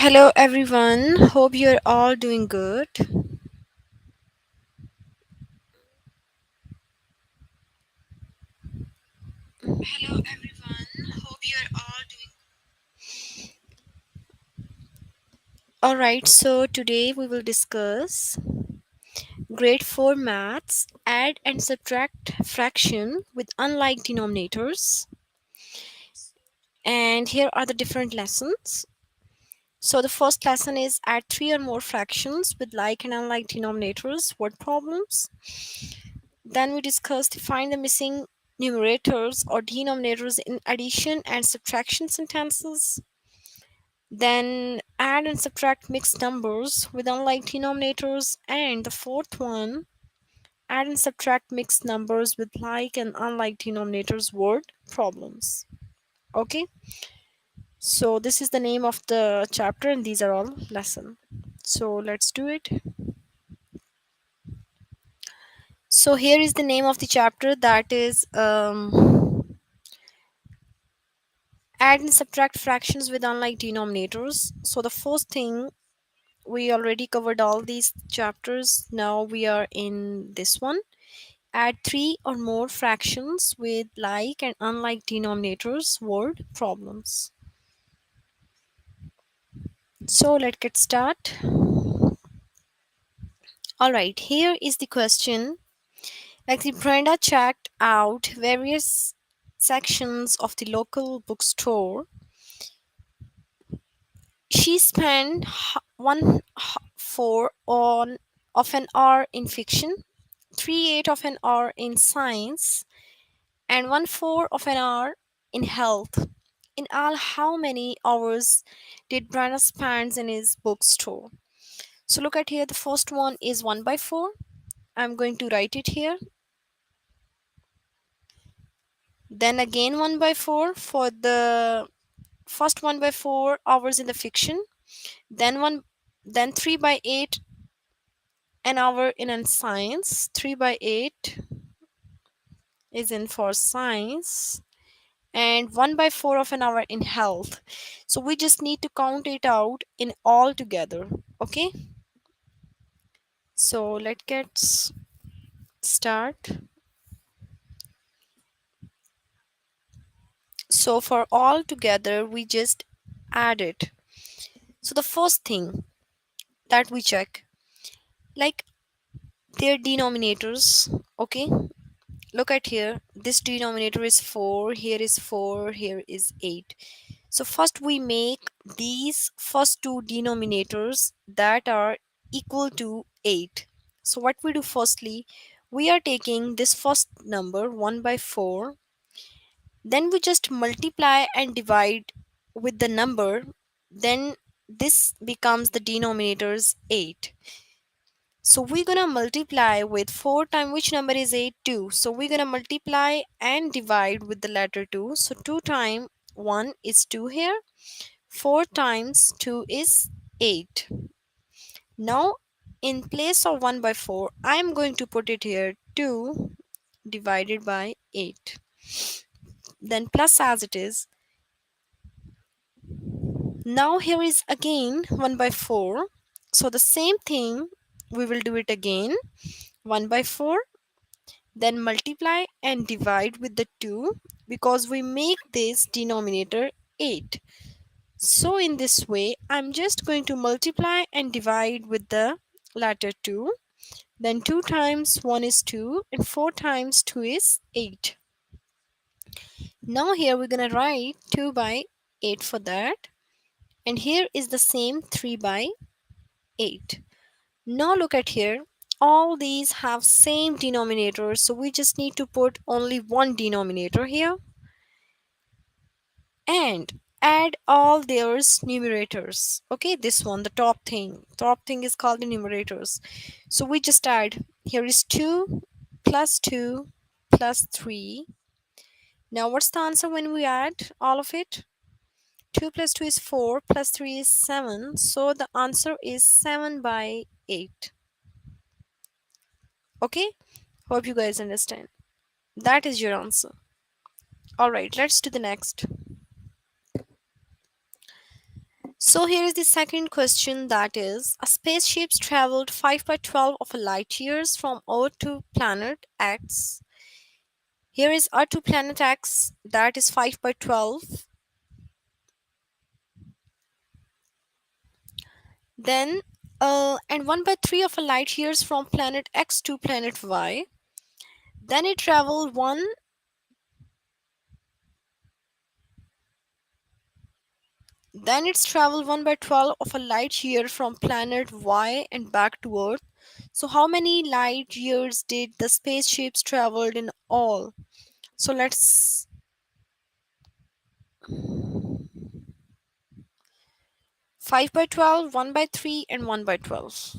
Hello everyone, hope you're all doing good. Hello everyone, hope you're all doing Alright, so today we will discuss grade 4 maths, add and subtract fraction with unlike denominators. And here are the different lessons. So the first lesson is add 3 or more fractions with like and unlike denominators, word problems. Then we discussed find the missing numerators or denominators in addition and subtraction sentences. Then add and subtract mixed numbers with unlike denominators. And the fourth one, add and subtract mixed numbers with like and unlike denominators word problems. Okay, so this is the name of the chapter and these are all lesson. So let's do it. So here is the name of the chapter, that is add and subtract fractions with unlike denominators. So the first thing, we already covered all these chapters. Now we are in this one. Add 3 or more fractions with like and unlike denominators word problems. So let's get start. All right, here is the question. Like the Brenda checked out various sections of the local bookstore. She spent four on of an hour in fiction, 3/8 of an hour in science, and 1/4 of an hour in health. In all, how many hours did Brandon spend in his bookstore? So look at here. The first one is 1/4. I'm going to write it here. Then again 1/4 for the first 1/4 hours in the fiction. Then 3/8 an hour in science. 3/8 is in for science, and 1/4 of an hour in health. So we just need to count it out in all together. Okay, so let's get start. So for all together we just add it. So the first thing that we check, like their denominators. Okay, look at here, this denominator is 4, here is 4, here is 8. So first we make these first two denominators that are equal to 8. So what we do firstly, we are taking this first number 1/4, then we just multiply and divide with the number, then this becomes the denominators 8. So we're gonna multiply with 4 times which number is 8? 2. So we're gonna multiply and divide with the letter 2. So 2 times 1 is 2 here. 4 times 2 is 8. Now in place of 1/4, I'm going to put it here 2 divided by 8. Then plus as it is. Now here is again 1/4. So the same thing we will do it again. 1/4, then multiply and divide with the 2 because we make this denominator 8. So in this way, I'm just going to multiply and divide with the latter 2. Then 2 times 1 is 2 and 4 times 2 is 8. Now here we're going to write 2 by 8 for that. And here is the same 3 by 8. Now look at here. All these have same denominator, so we just need to put only one denominator here and add all their numerators. Okay, this one, the top thing is called the numerators. So we just add, here is 2 plus 2 plus 3. Now what's the answer when we add all of it? 2 plus 2 is 4 plus 3 is 7, so the answer is 7/8. Okay, hope you guys understand. That is your answer. All right, let's do the next. So here is the second question, that is a spaceship traveled 5 by 12 of a light years from Earth to planet X. Here is Earth to planet X, that is 5 by 12. Then and 1 by 3 of a light years from planet X to planet Y. Then it traveled 1. Then it's traveled 1 by 12 of a light year from planet Y and back to Earth. So how many light years did the spaceships traveled in all? So let's 5 by 12, 1 by 3 and 1 by 12.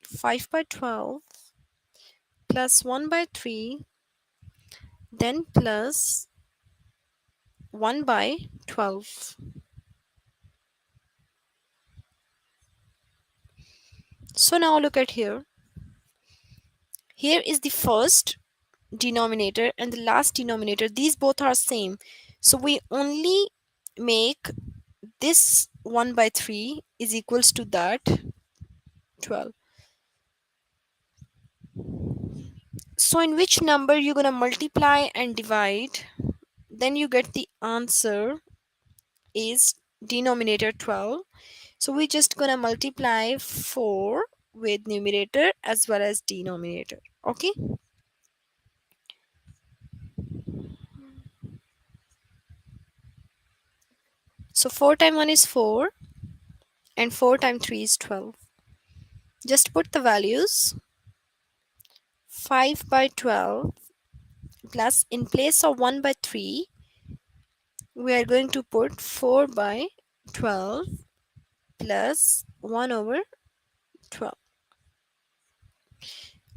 5 by 12 plus 1 by 3 then plus 1 by 12. So now look at here. Here is the first denominator and the last denominator. These both are same. So we only make this 1 by 3 is equals to that 12. So in which number you're gonna multiply and divide, then you get the answer is denominator 12. So we just gonna multiply 4 with numerator as well as denominator. Okay. So 4 times 1 is 4 and 4 times 3 is 12. Just put the values. 5 by 12 plus in place of 1 by 3 we are going to put 4 by 12 plus 1 over 12.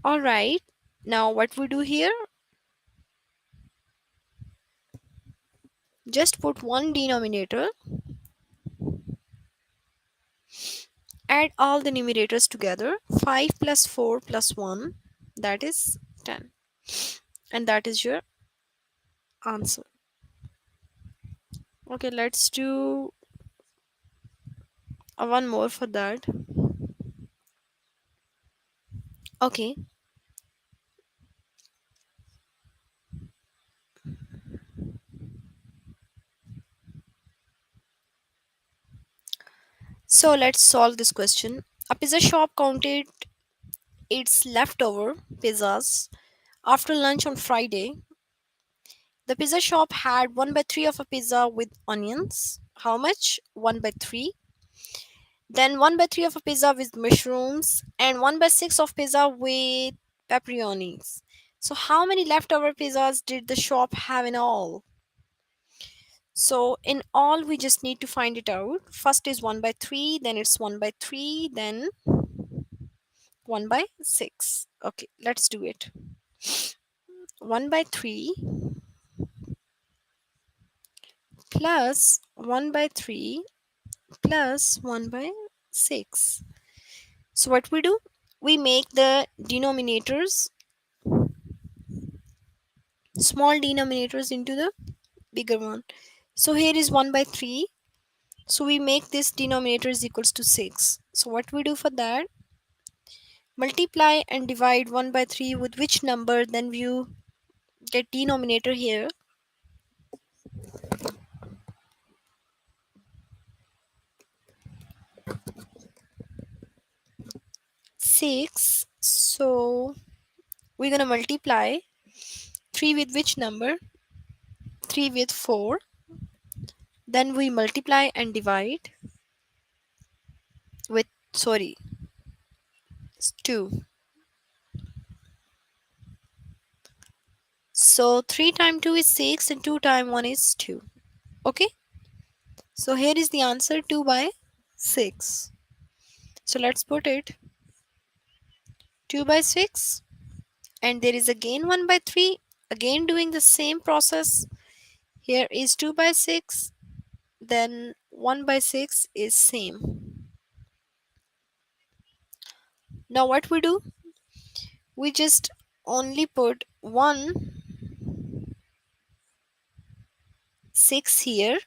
Alright, now what we do here, just put one denominator, add all the numerators together. 5 plus 4 plus 1, that is 10, and that is your answer. Okay, let's do one more for that. Okay, so let's solve this question. A pizza shop counted its leftover pizzas after lunch on Friday. The pizza shop had 1 by 3 of a pizza with onions. How much? 1 by 3. Then 1 by 3 of a pizza with mushrooms and 1 by 6 of pizza with pepperonis. So how many leftover pizzas did the shop have in all? So in all we just need to find it out. First is 1 by 3, then it's 1 by 3, then 1 by 6. Okay, let's do it. 1 by 3 plus 1 by 3 plus 1 by 6. So what we do? We make the denominators, small denominators into the bigger one. So here is 1 by 3. So we make this denominator is equals to 6. So what we do for that? Multiply and divide 1 by 3 with which number, then you get denominator here. 6. So we're gonna multiply 3 with which number? 3 with 4. Then we multiply and divide with, sorry, 2. So 3 times 2 is 6 and 2 times 1 is 2. Okay. So here is the answer, 2 by 6. So let's put it 2 by 6, and there is again 1 by 3, again doing the same process. Here is 2 by 6, then 1 by 6 is same. Now what we do? We just only put 1 6 here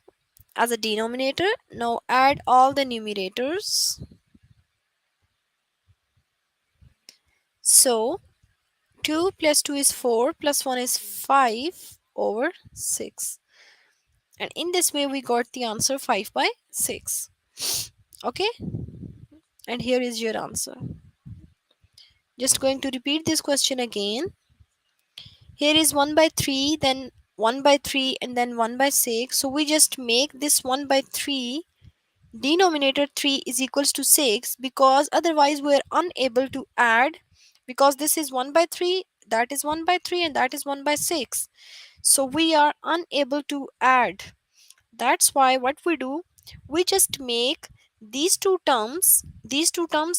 as a denominator. Now add all the numerators. So 2 plus 2 is 4 plus 1 is 5 over 6. And in this way we got the answer 5 by 6. Okay, and here is your answer. Just going to repeat this question again. Here is 1 by 3, then 1 by 3, and then 1 by 6. So we just make this 1 by 3 denominator 3 is equals to 6, because otherwise we are unable to add, because this is 1 by 3, that is 1 by 3, and that is 1 by 6. So we are unable to add. That's why what we do, we just make these two terms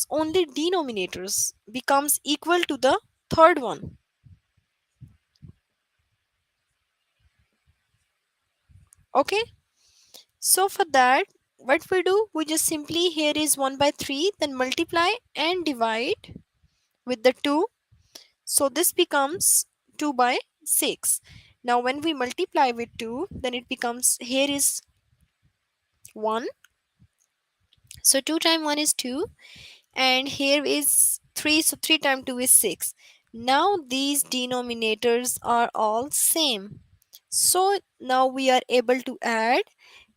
only denominators becomes equal to the third one. Okay, so for that what we do, we just simply, here is 1 by 3, then multiply and divide with the 2. So this becomes 2 by 6. Now when we multiply with 2, then it becomes, here is 1. So 2 times 1 is 2, and here is 3, so 3 times 2 is 6. Now these denominators are all same. So now we are able to add,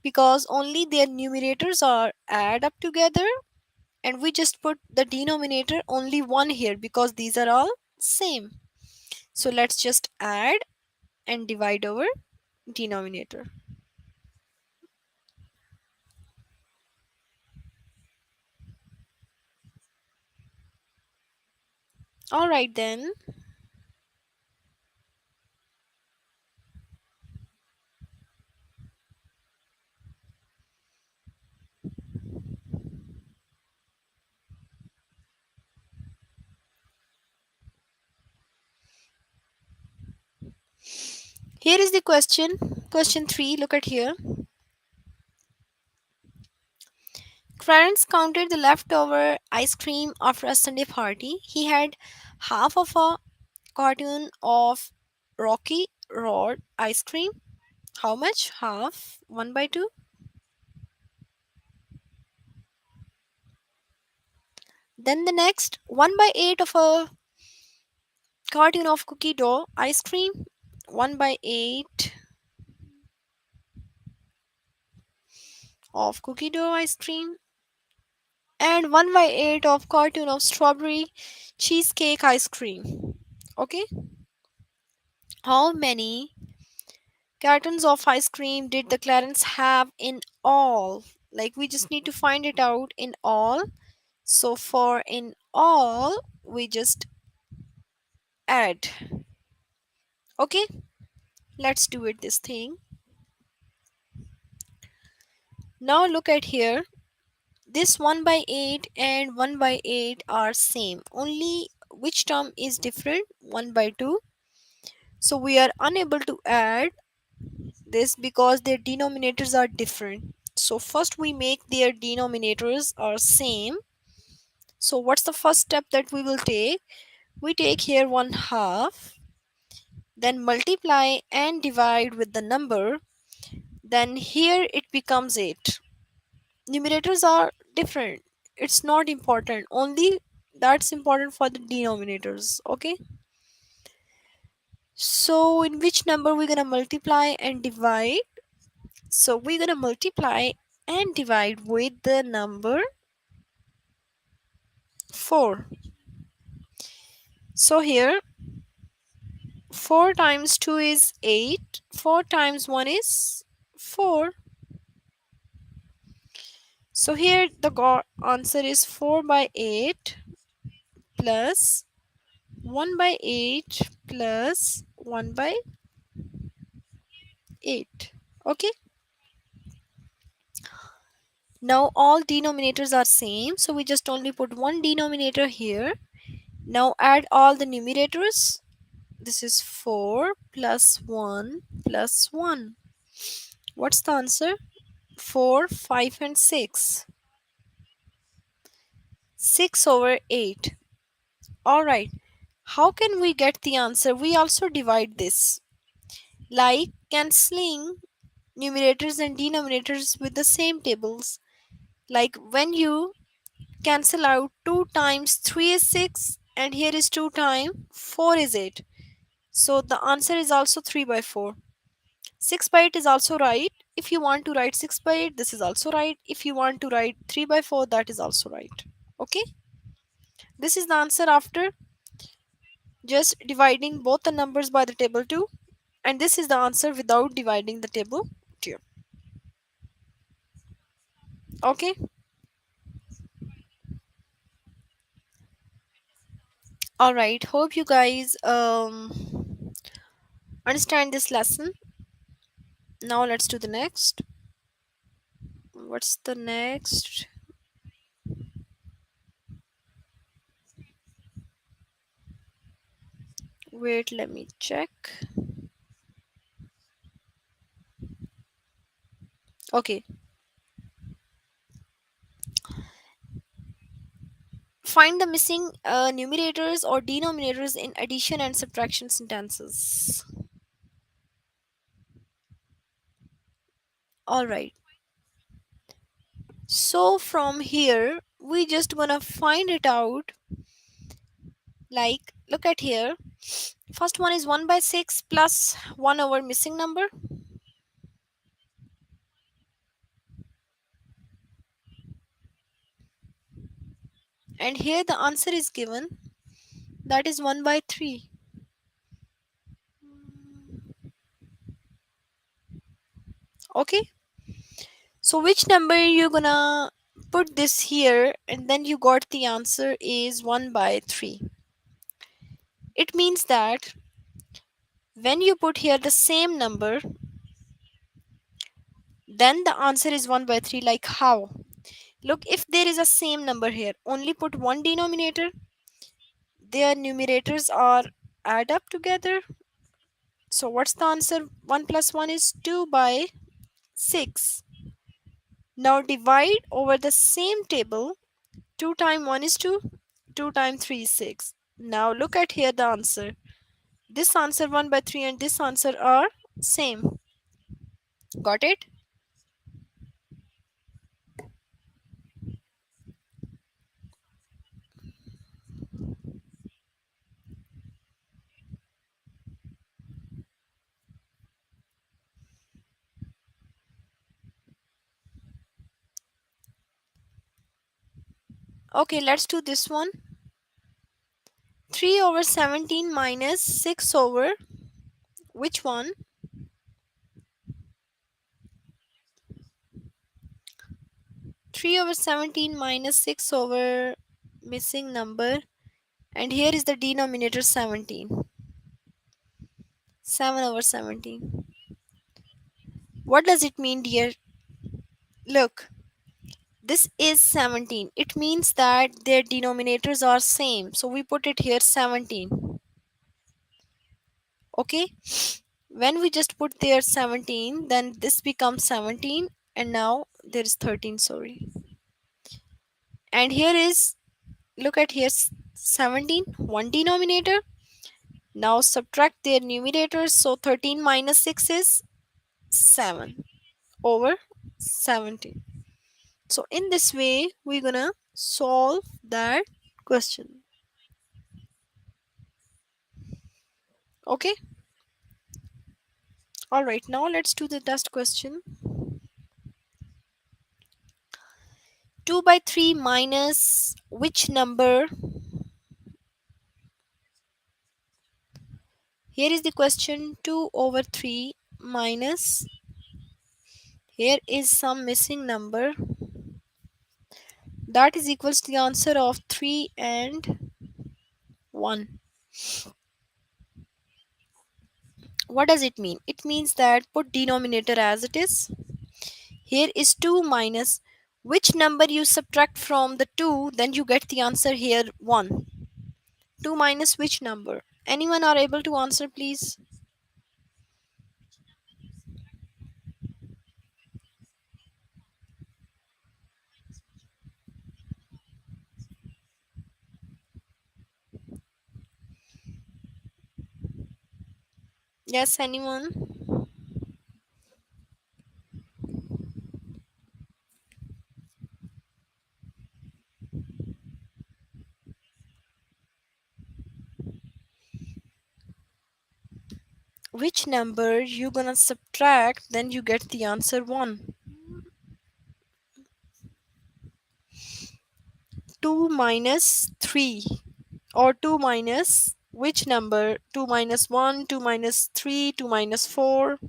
because only their numerators are add up together, and we just put the denominator only 1 here because these are all same. So let's just add and divide over denominator. All right, then here is the question. Question 3, look at here. Clarence counted the leftover ice cream after a Sunday party. He had half of a carton of Rocky Road ice cream. How much? Half? 1 by 2? Then the next, 1 by 8 of a carton of cookie dough ice cream. 1 by 8 of cookie dough ice cream. And 1 by 8 of carton of strawberry cheesecake ice cream. Okay, how many cartons of ice cream did the Clarence have in all? Like, we just need to find it out in all. So for in all, we just add. Okay, let's do it this thing. Now look at here. This 1 by 8 and 1 by 8 are same. Only which term is different? 1 by 2. So we are unable to add this because their denominators are different. So first we make their denominators are same. So what's the first step that we will take? We take here 1 half, then multiply and divide with the number, then here it becomes 8. Numerators are different, it's not important, only that's important for the denominators. Okay, so in which number we're gonna multiply and divide? So we're gonna multiply and divide with the number 4. So here 4 times 2 is 8, 4 times 1 is 4. So here the answer is 4 by 8 plus 1 by 8 plus 1 by 8. Okay, now all denominators are same, so we just only put one denominator here. Now add all the numerators. This is 4 plus 1 plus 1. What's the answer? 4, 5 and 6. 6 over 8. Alright, how can we get the answer? We also divide this. Like cancelling numerators and denominators with the same tables. Like when you cancel out 2 times 3 is 6 and here is 2 times 4 is 8. So the answer is also 3 by 4. 6 by 8 is also right. If you want to write 6 by 8, this is also right. If you want to write 3 by 4, that is also right. Okay? This is the answer after just dividing both the numbers by the table 2. And this is the answer without dividing the table 2. Okay? Alright. Hope you guys understand this lesson. Now let's do the next. What's the next? Wait, let me check. Okay. Find the missing numerators or denominators in addition and subtraction sentences. Alright. So from here, we just gonna find it out. Like, look at here. First one is 1 by 6 plus 1 over missing number. And here the answer is given. That is 1 by 3. Okay. So which number you gonna put this here and then you got the answer is 1 by 3. It means that when you put here the same number, then the answer is 1 by 3. Like how? Look, if there is a same number here, only put one denominator, their numerators are add up together. So what's the answer? 1 plus 1 is 2 by 6. Now divide over the same table. 2 times 1 is 2, 2 times 3 is 6. Now look at here the answer. This answer 1 by 3 and this answer are same. Got it? Okay, let's do this one. 3 over 17 minus 6 over which one? 3 over 17 minus 6 over missing number, and here is the denominator 17. 7 over 17. What does it mean, dear? Look, this is 17. It means that their denominators are same. So we put it here 17. Okay? When we just put there 17, then this becomes 17 and now there is 13, sorry. And here is, look at here 17, one denominator. Now subtract their numerators. So 13 minus 6 is 7 over 17. So in this way, we're gonna solve that question. Okay. All right. Now let's do the test question. 2 by 3 minus which number? Here is the question. 2 over 3 minus. Here is some missing number. That is equals to the answer of 3 and 1. What does it mean? It means that put denominator as it is. Here is 2 minus which number you subtract from the 2, then you get the answer here 1. 2 minus which number? Anyone are able to answer, please? Yes, anyone? which number you gonna subtract, then you get the answer 1. 2 minus 3, or 2 minus which number? 2 minus 1, 2 minus 3, 2 minus 4,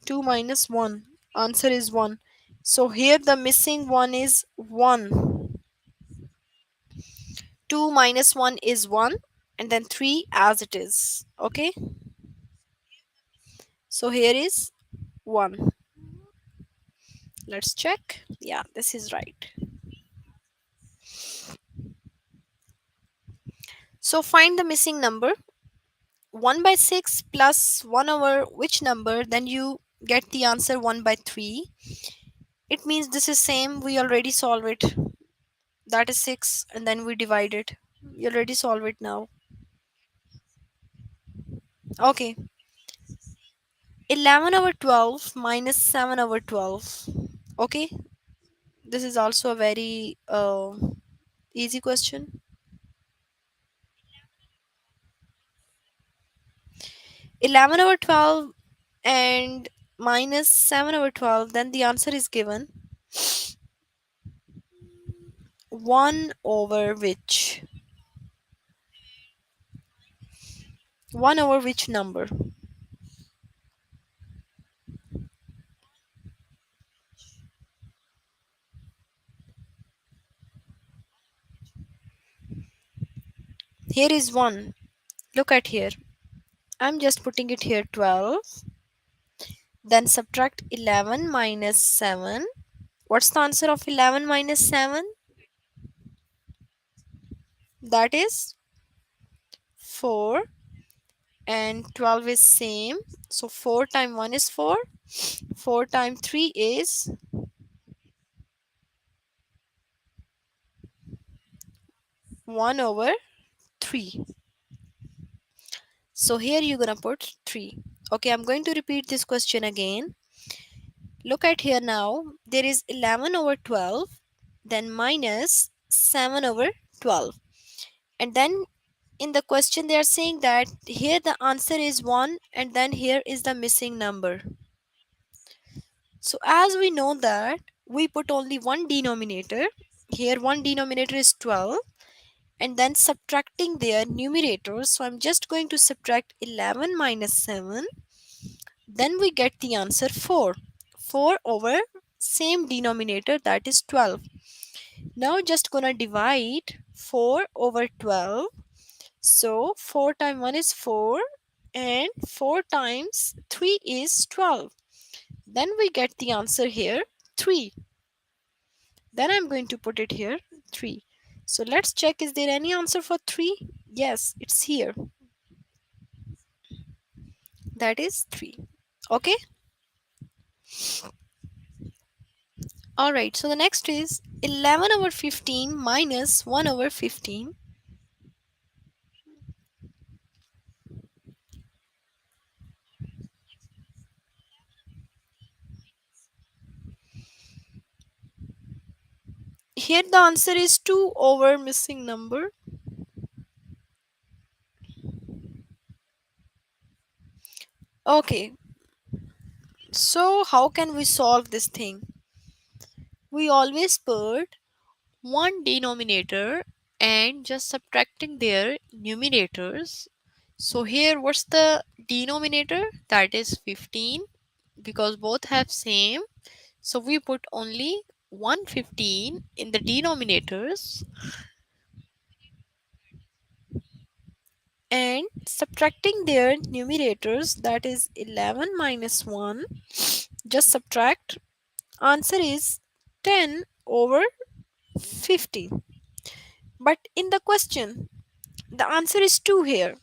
2 minus 1. Answer is 1. So here the missing one is 1. 2 minus 1 is 1, and then 3 as it is. Okay? So here is 1. Let's check. Yeah, this is right. So find the missing number. 1 by 6 plus 1 over which number? Then you get the answer 1 by 3. It means this is same. We already solve it. That is 6, and then we divide it. We already solve it now. Okay. 11 over 12 minus 7 over 12. Okay. This is also a very easy question. 11 over 12 and minus 7 over 12, then the answer is given 1 over which? 1 over which number? Here is 1. Look at here. I'm just putting it here 12. Then subtract 11 minus 7. What's the answer of 11 minus 7? That is 4. And 12 is same. So 4 times 1 is 4. 4 times 3 is 1 over 3. So here you're gonna put 3. Okay, I'm going to repeat this question again. Look at here now. There is 11 over 12, then minus 7 over 12. And then in the question they are saying that here the answer is 1, and then here is the missing number. So as we know that we put only one denominator. Here one denominator is 12, and then subtracting their numerators. So I'm just going to subtract 11 minus 7. Then we get the answer 4. 4 over same denominator, that is 12. Now just gonna divide 4 over 12. So 4 times 1 is 4, and 4 times 3 is 12. Then we get the answer here 3. Then I'm going to put it here 3. So let's check, is there any answer for 3? Yes, it's here. That is 3. Okay. Alright, so the next is 11 over 15 minus 1 over 15. Here the answer is 2 over missing number. Okay, so how can we solve this thing? We always put one denominator and just subtracting their numerators. So here what's the denominator? That is 15, because both have same. So we put only 115 in the denominators, and subtracting their numerators, that is 11 minus 1, just subtract. Answer is 10 over 50. But in the question the answer is 2 here.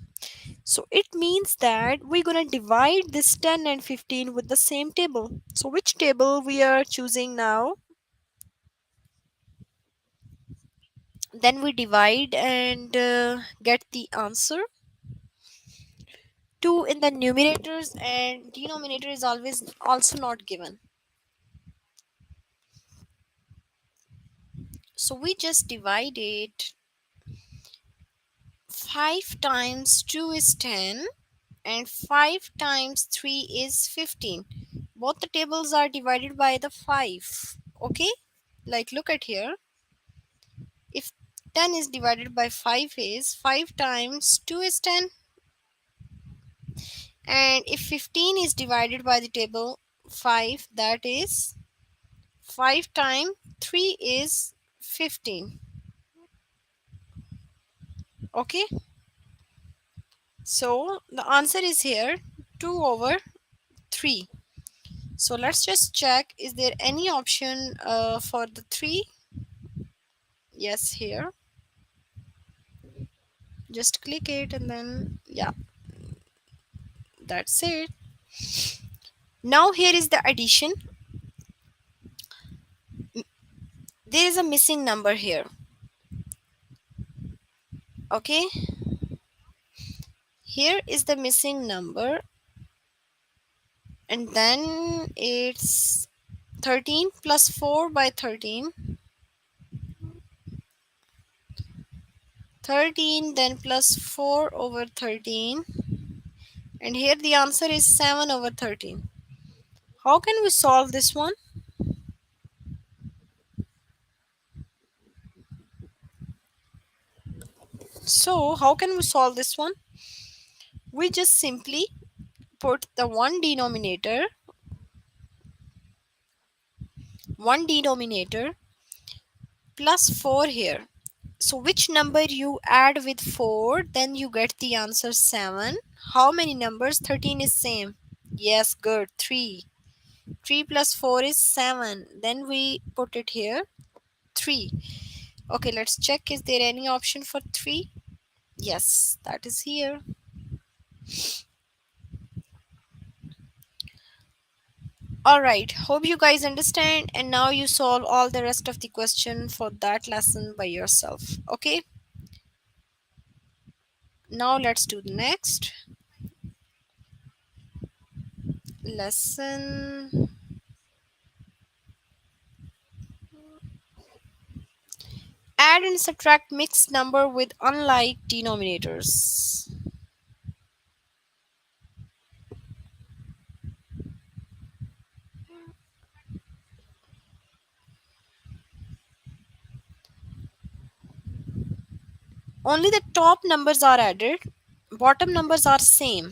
So it means that we're gonna divide this 10 and 15 with the same table. So which table we are choosing now? Then we divide and get the answer. 2 in the numerators, and denominator is always also not given. So we just divide it. 5 times 2 is 10. and 5 times 3 is 15. Both the tables are divided by the 5. Okay, like look at here. If 10 is divided by 5 is 5 times 2 is 10, and if 15 is divided by the table 5, that is 5 times 3 is 15. Okay, so the answer is here 2 over 3. So let's just check, is there any option for the 3? Yes, here. Just click it and then yeah, that's it. Now here is the addition. There is a missing number here. Okay, here is the missing number, and then it's 13 plus 4 by 13, 13 then plus 4 over 13, and here the answer is 7 over 13. How can we solve this one? So how can we solve this one? We just simply put the one denominator plus 4 here. So which number you add with 4, then you get the answer 7. How many numbers? 13 is same. Yes, good. 3. 3 plus 4 is 7. Then we put it here 3. Okay, let's check, is there any option for 3? Yes, that is here. Alright, hope you guys understand, and now you solve all the rest of the question for that lesson by yourself. Okay, now let's do the next lesson. Add and subtract mixed number with unlike denominators. Only the top numbers are added, bottom numbers are same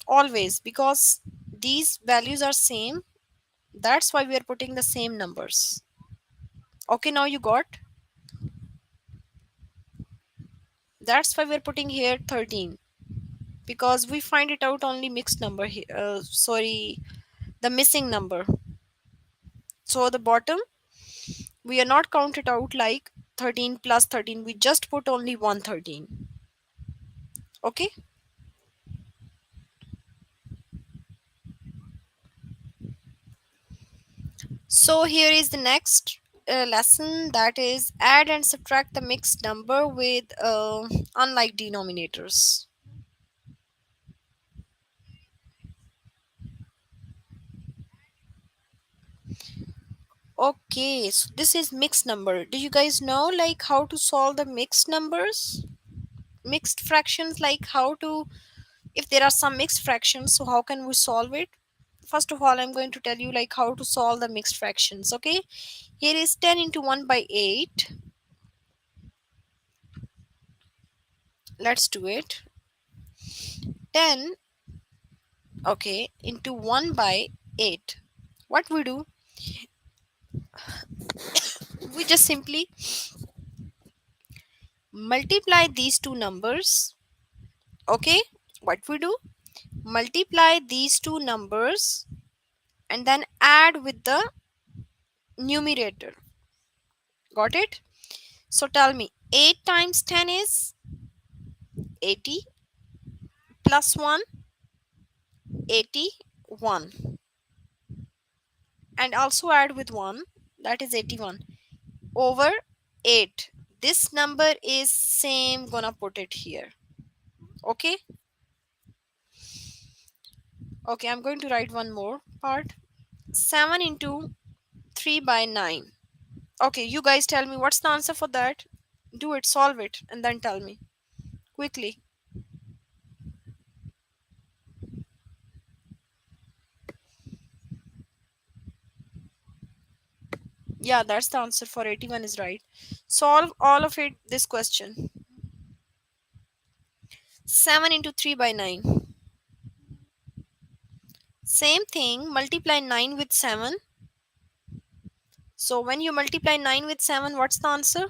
always, because these values are same. That's why we are putting the same numbers. Okay, now you got. That's why we're putting here 13, because we find it out only mixed number here. Sorry, the missing number. So the bottom, we are not counted out like 13 plus 13. We just put only 113. Okay. So here is the next lesson, that is add and subtract the mixed number with unlike denominators. Okay, so this is mixed number. Do you guys know like how to solve the mixed numbers? Mixed fractions, like how to, if there are some mixed fractions, so how can we solve it? First of all, I'm going to tell you like how to solve the mixed fractions. Okay, here is 10 into 1 by 8. Let's do it. 10, okay, into 1 by 8. What we do, we just simply multiply these two numbers. Okay, what we do, multiply these two numbers and then add with the numerator. Got it? So tell me, 8 times 10 is 80, plus 1, 81, and also add with 1, that is 81, over 8. This number is same, gonna put it here. Okay, okay, I'm going to write one more part. 7 into 3 by 9. Okay, you guys tell me what's the answer for that. Do it, solve it, and then tell me quickly. Yeah, that's the answer for 81 is right. Solve all of it this question. 7 into 3 by 9. Same thing, multiply 9 with 7. So when you multiply 9 with 7, what's the answer?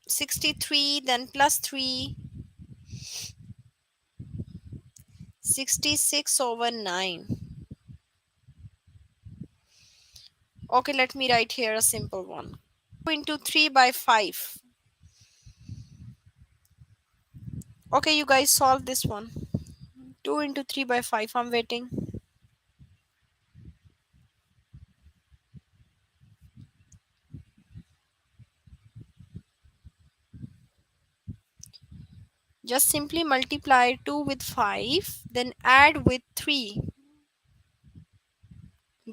63, then plus 3, 66 over 9. Okay, let me write here a simple one. 2 into 3 by 5. Okay, you guys solve this one. 2 into 3 by 5. I'm waiting. Just simply multiply 2 with 5, then add with 3.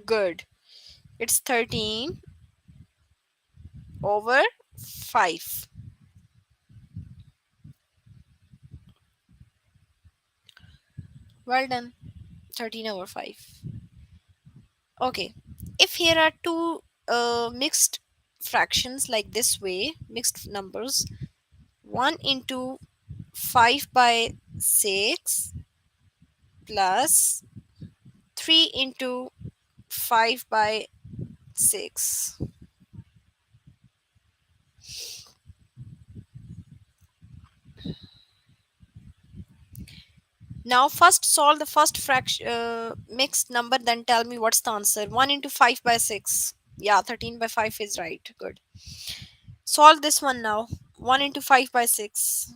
Good. It's 13 over 5. Well done. 13 over 5. Okay. If here are two mixed fractions like this way, mixed numbers, 1 into 5 by 6 plus 3 into 5 by 6. Now first solve the first fraction mixed number, then tell me what's the answer. 1 into 5 by 6. Yeah, 13 by 5 is right. Good. Solve this one now. 1 into 5 by 6.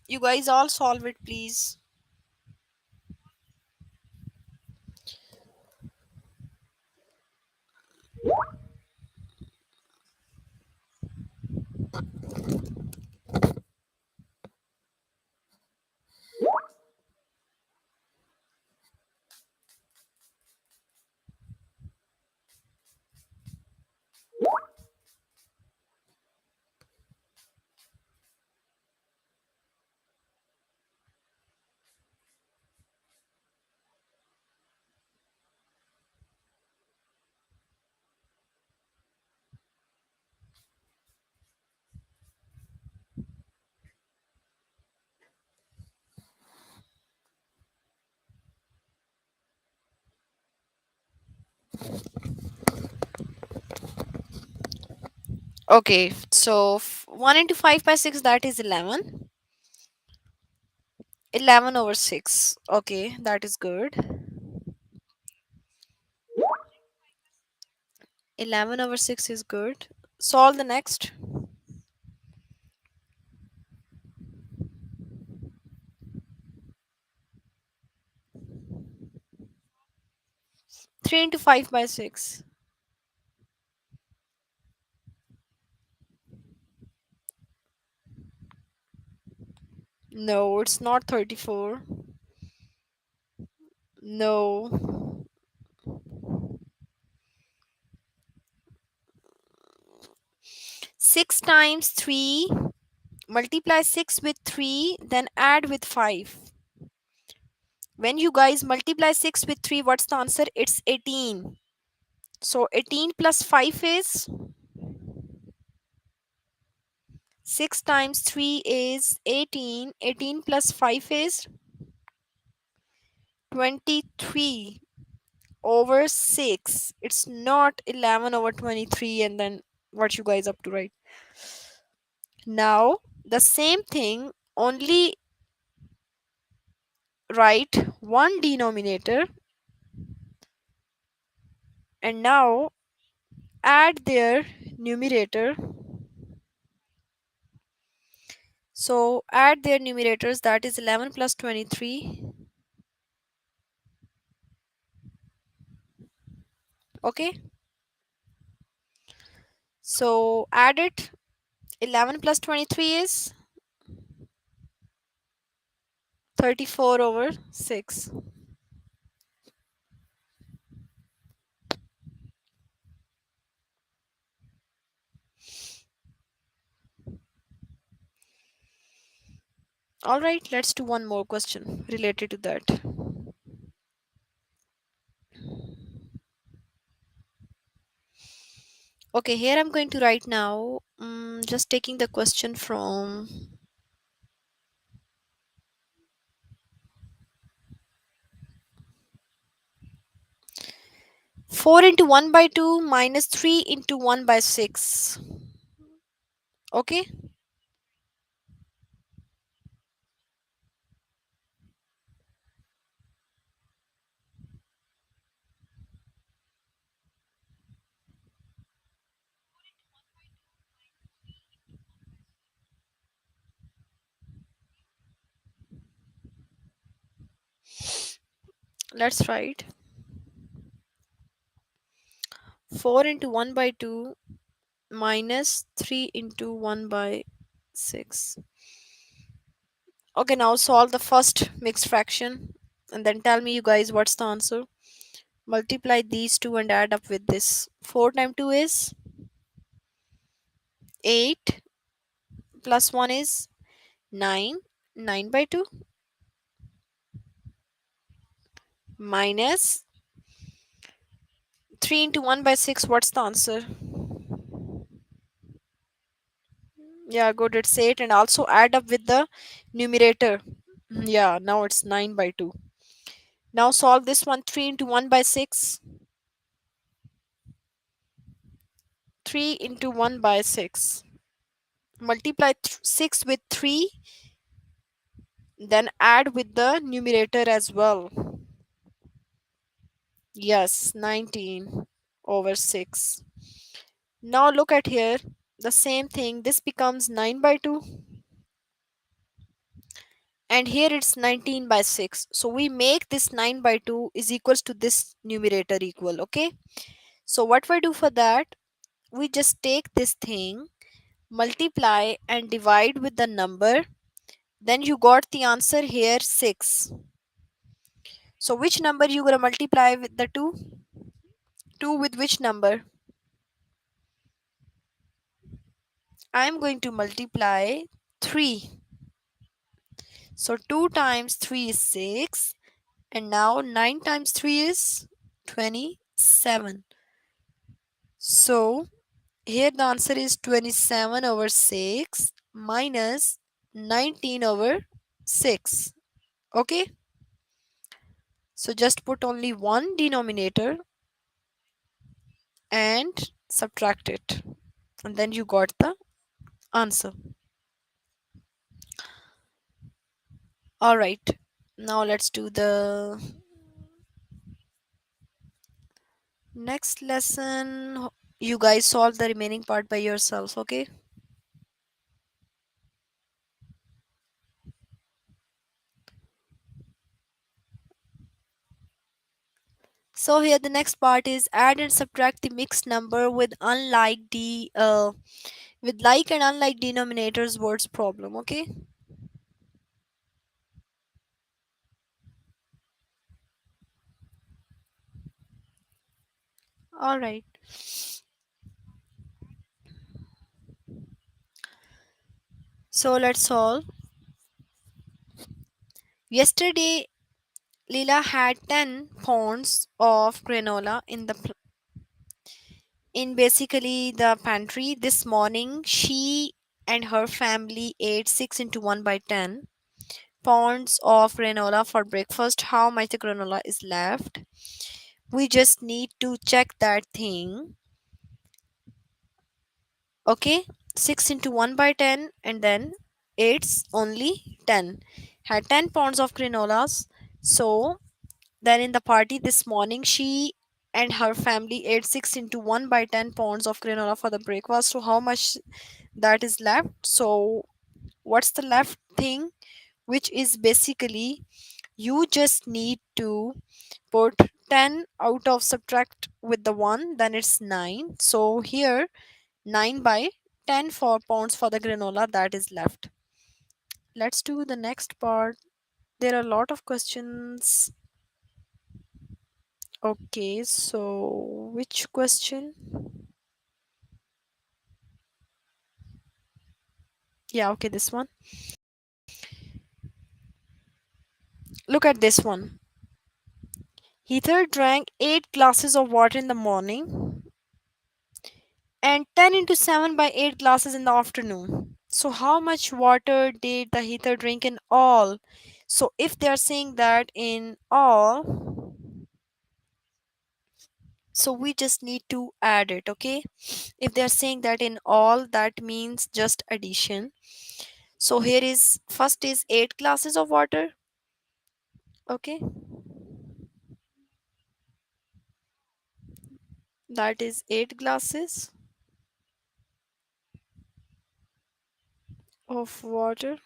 You guys all solve it, please. Okay, so 1 into 5 by 6, that is 11. 11 over 6. Okay, that is good. 11 over 6 is good. Solve the next. 3 into 5 by 6. No, it's not 34. No. 6 times 3. Multiply 6 with 3, then add with 5. When you guys multiply 6 with 3, what's the answer? It's 18. So 18 plus 5 is 6 times 3 is 18. 18 plus 5 is 23 over 6. It's not 11 over 23 and then what you guys up to, right? Now the same thing, only write one denominator and now add their numerator. So add their numerators, that is 11 plus 23. Okay, so add it. 11 plus 23 is 34 over 6. All right, let's do one more question related to that. Okay, here I'm going to write now. Just taking the question from 4 into 1 by 2 minus 3 into 1 by 6. Okay, let's write 4 into 1 by 2 minus 3 into 1 by 6. Okay, now solve the first mixed fraction and then tell me you guys what's the answer. Multiply these two and add up with this. 4 times 2 is 8 plus 1 is 9. 9 by 2 minus 3 into 1 by 6. What's the answer? Yeah, good. It's 8 and also add up with the numerator. Yeah, now it's 9 by 2. Now solve this one. 3 into 1 by 6. 3 into 1 by 6. Multiply 6 with 3, then add with the numerator as well. Yes, 19 over 6. Now look at here. The same thing. This becomes 9 by 2. And here it's 19 by 6. So we make this 9 by 2 is equals to this numerator equal. Okay. So what we do for that? We just take this thing, multiply and divide with the number. Then you got the answer here 6. So which number you gonna multiply with the 2? 2 with which number? I am going to multiply 3. So 2 times 3 is 6. And now 9 times 3 is 27. So here the answer is 27 over 6 minus 19 over 6. Okay. So just put only one denominator and subtract it. And then you got the answer. Alright. Now let's do the next lesson. You guys solve the remaining part by yourself, okay? So here the next part is add and subtract the mixed number with with like and unlike denominators words problem, okay? All right. So let's solve. Yesterday Leela had 10 pounds of granola in basically the pantry. This morning she and her family ate 6 into 1 by 10 pounds of granola for breakfast. How much the granola is left? We just need to check that thing. Okay, 6 into 1 by 10 and then it's only 10. Had 10 pounds of granolas. So then in the party this morning she and her family ate 6 into 1 by 10 pounds of granola for the breakfast. So how much that is left? So what's the left thing? Which is basically you just need to put 10 out of subtract with the 1, then it's 9. So here 9 by 10 for pounds for the granola that is left. Let's do the next part. There are a lot of questions. Okay, so which question? Yeah, okay, this one. Look at this one. Heather drank 8 glasses of water in the morning and 10 into 7 by 8 glasses in the afternoon. So, how much water did the Heather drink in all? So, if they are saying that in all, so we just need to add it, okay? If they are saying that in all, that means just addition. So, here is first is 8 glasses of water, okay? That is 8 glasses of water,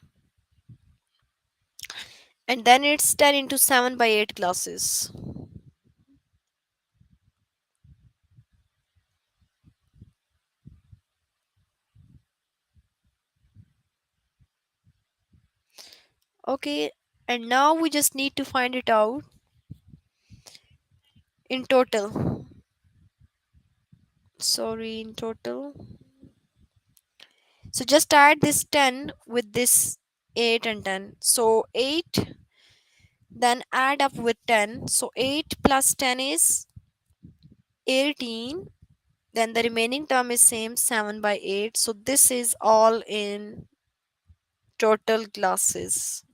and then it's 10 into 7 by 8 glasses. Okay, and now we just need to find it out in total. Sorry, in total. So just add this 10 with this 8 and 10. So 8, then add up with 10. So 8 plus 10 is 18. Then the remaining term is same 7 by 8. So this is all in total glasses.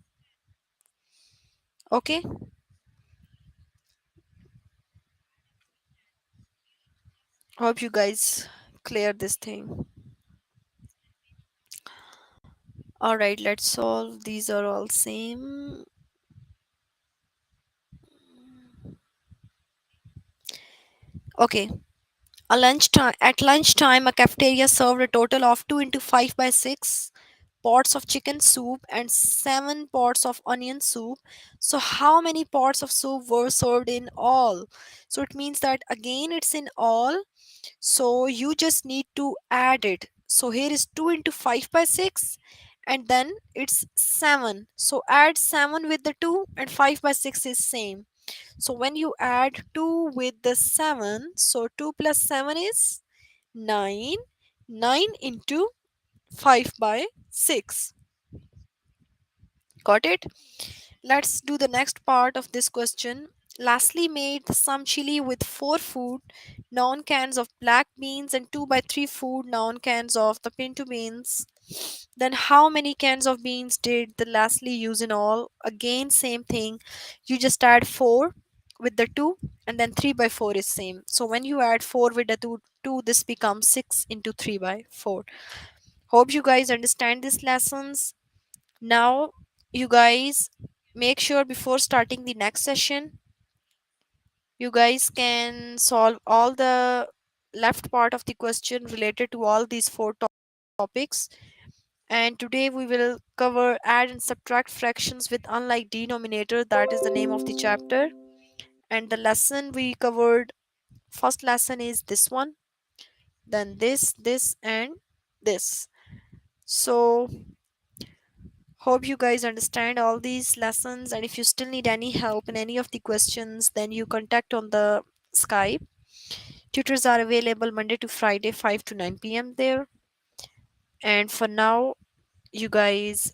Okay, hope you guys clear this thing. All right, let's solve. These are all same. Okay, at lunchtime, a cafeteria served a total of 2 into 5 by 6 pots of chicken soup and 7 pots of onion soup. So, how many pots of soup were served in all? So, it means that again it's in all. So, you just need to add it. So, here is 2 into 5 by 6 and then it's 7. So, add 7 with the 2 and 5 by 6 is same. So when you add 2 with the 7, so 2 plus 7 is 9. 9 into 5 by 6. Got it? Let's do the next part of this question. Lastly made some chili with 4 food non cans of black beans and 2 by 3 food non cans of the pinto beans. Then how many cans of beans did the Lastly use in all? Again same thing. You just add 4 with the 2 and then 3 by 4 is same. So when you add 4 with the 2 this becomes 6 into 3 by 4. Hope you guys understand these lessons. Now, you guys make sure before starting the next session, you guys can solve all the left part of the question related to all these four topics. And today we will cover add and subtract fractions with unlike denominator. That is the name of the chapter. And the lesson we covered, first lesson is this one, then this, and this. So hope you guys understand all these lessons, and if you still need any help in any of the questions, then you contact on the Skype. Tutors are available Monday to Friday, 5 to 9 p.m. there. And for now, you guys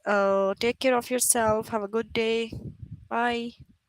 take care of yourself. Have a good day. Bye.